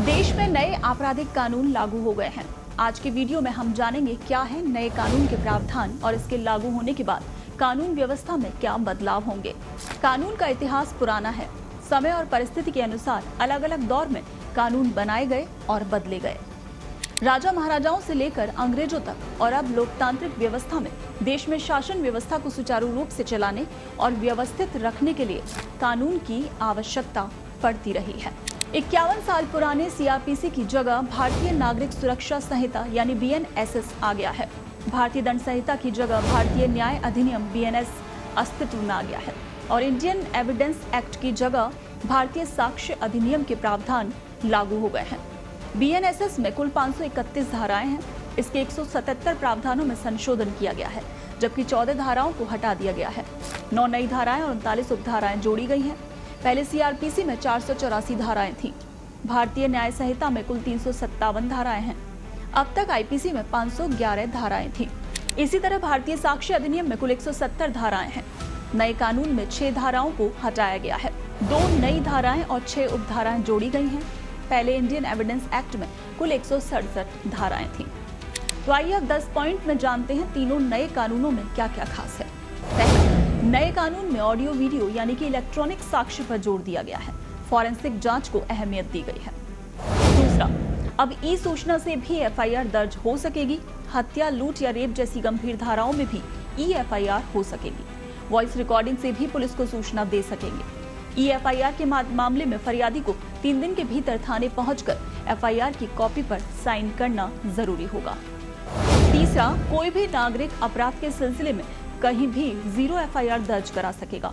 देश में नए आपराधिक कानून लागू हो गए हैं। आज के वीडियो में हम जानेंगे क्या है नए कानून के प्रावधान और इसके लागू होने के बाद कानून व्यवस्था में क्या बदलाव होंगे। कानून का इतिहास पुराना है। समय और परिस्थिति के अनुसार अलग अलग दौर में कानून बनाए गए और बदले गए। राजा महाराजाओं से लेकर अंग्रेजों तक और अब लोकतांत्रिक व्यवस्था में देश में शासन व्यवस्था को सुचारू रूप से चलाने और व्यवस्थित रखने के लिए कानून की आवश्यकता पड़ती रही है। 51 साल पुराने सीआरपीसी की जगह भारतीय नागरिक सुरक्षा संहिता यानी बीएनएसएस आ गया है। भारतीय दंड संहिता की जगह भारतीय न्याय अधिनियम बीएनएस अस्तित्व में आ गया है और इंडियन एविडेंस एक्ट की जगह भारतीय साक्ष्य अधिनियम के प्रावधान लागू हो गए हैं। बीएनएसएस में कुल 531 धाराएं हैं। इसके 177 प्रावधानों में संशोधन किया गया है, जबकि 14 धाराओं को हटा दिया गया है। 9 नई धाराएं और 39 उपधाराएं जोड़ी गई हैं। पहले सीआरपीसी में 484 धाराएं थीं। भारतीय न्याय संहिता में कुल 357 धाराएं हैं। अब तक आईपीसी में 511 धाराएं थीं। इसी तरह भारतीय साक्ष्य अधिनियम में कुल 170 धाराएं हैं। नए कानून में 6 धाराओं को हटाया गया है। 2 नई धाराएं और 6 उपधाराएं जोड़ी गई हैं। पहले इंडियन एविडेंस एक्ट में कुल 167 धाराएं थीं। तो आइए अब 10 पॉइंट में जानते हैं तीनों नए कानूनों में क्या क्या खास है। पहला, नए कानून में ऑडियो वीडियो यानी कि इलेक्ट्रॉनिक साक्ष्य पर जोर दिया गया है। फॉरेंसिक जांच को अहमियत दी गई है। दूसरा, अब ई सूचना से भी एफआईआर दर्ज हो सकेगी। हत्या, लूट या रेप जैसी गंभीर धाराओं में भी ई एफआईआर हो सकेगी। वॉइस रिकॉर्डिंग से भी पुलिस को सूचना दे सकेंगे। ई एफआईआर के मामले में फरियादी को 3 दिन के भीतर थाने पहुंचकर एफआईआर की कॉपी पर साइन करना जरूरी होगा। तीसरा, कोई भी नागरिक अपराध के सिलसिले में कहीं भी 0 एफआईआर दर्ज करा सकेगा।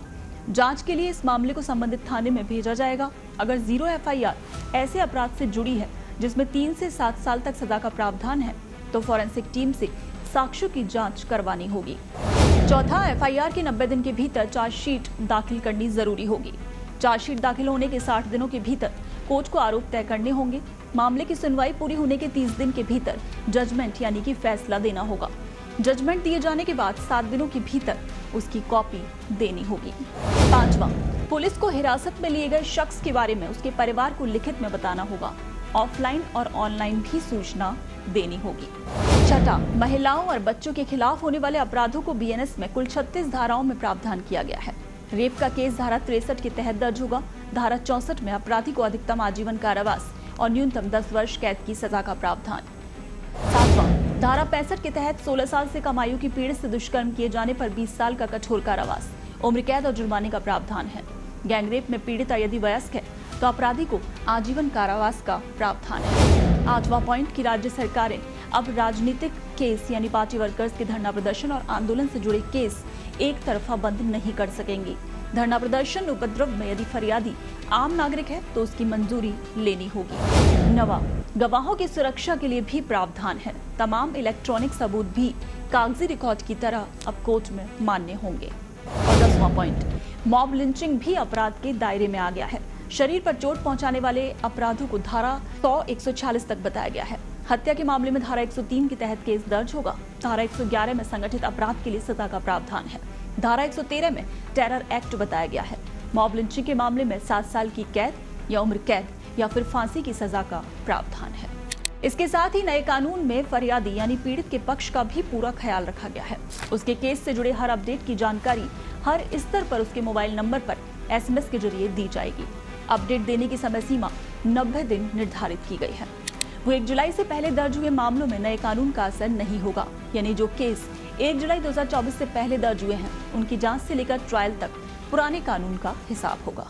जांच के लिए इस मामले को संबंधित थाने में भेजा जाएगा। अगर 0 एफआईआर ऐसे अपराध से जुड़ी है जिसमें 3 से 7 साल तक सजा का प्रावधान है, तो फॉरेंसिक टीम से साक्ष्यों की जांच करवानी होगी। चौथा, एफआईआर के 90 दिन के भीतर चार्जशीट दाखिल करनी जरूरी होगी। चार्जशीट दाखिल होने के 60 दिनों के भीतर कोर्ट को आरोप तय करने होंगे। मामले की सुनवाई पूरी होने के 30 दिन के भीतर जजमेंट यानी कि फैसला देना होगा। जजमेंट दिए जाने के बाद 7 दिनों के भीतर उसकी कॉपी देनी होगी। पांचवा, पुलिस को हिरासत में लिए गए शख्स के बारे में उसके परिवार को लिखित में बताना होगा। ऑफलाइन और ऑनलाइन भी सूचना देनी होगी। छठा, महिलाओं और बच्चों के खिलाफ होने वाले अपराधों को बीएनएस में कुल 36 धाराओं में प्रावधान किया गया है। रेप का केस धारा 63 के तहत दर्ज होगा। धारा 64 में अपराधी को अधिकतम आजीवन कारावास और न्यूनतम 10 वर्ष कैद की सजा का प्रावधान। सातवां, धारा 65 के तहत 16 साल से कम आयु की पीड़ित से दुष्कर्म किए जाने पर 20 साल का कठोर कारावास, उम्र कैद और जुर्माने का प्रावधान है। गैंगरेप में पीड़िता यदि वयस्क है तो अपराधी को आजीवन कारावास का प्रावधान है। आठवां पॉइंट की राज्य सरकारें अब राजनीतिक केस यानी पार्टी वर्कर्स के धरना प्रदर्शन और आंदोलन से जुड़े केस एक तरफा बंद नहीं कर सकेंगी। धरना प्रदर्शन उपद्रव में यदि फरियादी आम नागरिक है तो उसकी मंजूरी लेनी होगी। नवा, गवाहों की सुरक्षा के लिए भी प्रावधान है। तमाम इलेक्ट्रॉनिक सबूत भी कागजी रिकॉर्ड की तरह अब कोर्ट में मान्य होंगे। और 10वां पॉइंट, मॉब लिंचिंग भी अपराध के दायरे में आ गया है। शरीर पर चोट पहुंचाने वाले अपराधों को धारा 100-146 तक बताया गया है। हत्या के मामले में धारा 103 के तहत केस दर्ज होगा। धारा 111 में संगठित अपराध के लिए सजा का प्रावधान है। धारा 113 में टेरर एक्ट बताया गया है। मॉब लिंचिंग के मामले में 7 साल की कैद या उम्र कैद या फिर फांसी की सजा का प्रावधान है। इसके साथ ही नए कानून में फरियादी यानी पीड़ित के पक्ष का भी पूरा ख्याल रखा गया है। उसके केस से जुड़े हर अपडेट की जानकारी हर स्तर पर उसके मोबाइल नंबर पर SMS के जरिए दी जाएगी। अपडेट देने की समय सीमा 90 दिन निर्धारित की गई है। वो 1 जुलाई से पहले दर्ज हुए मामलों में नए कानून का असर नहीं होगा, यानी जो केस 1 जुलाई 2024 से पहले दर्ज हुए हैं उनकी जांच से लेकर ट्रायल तक पुराने कानून का हिसाब होगा।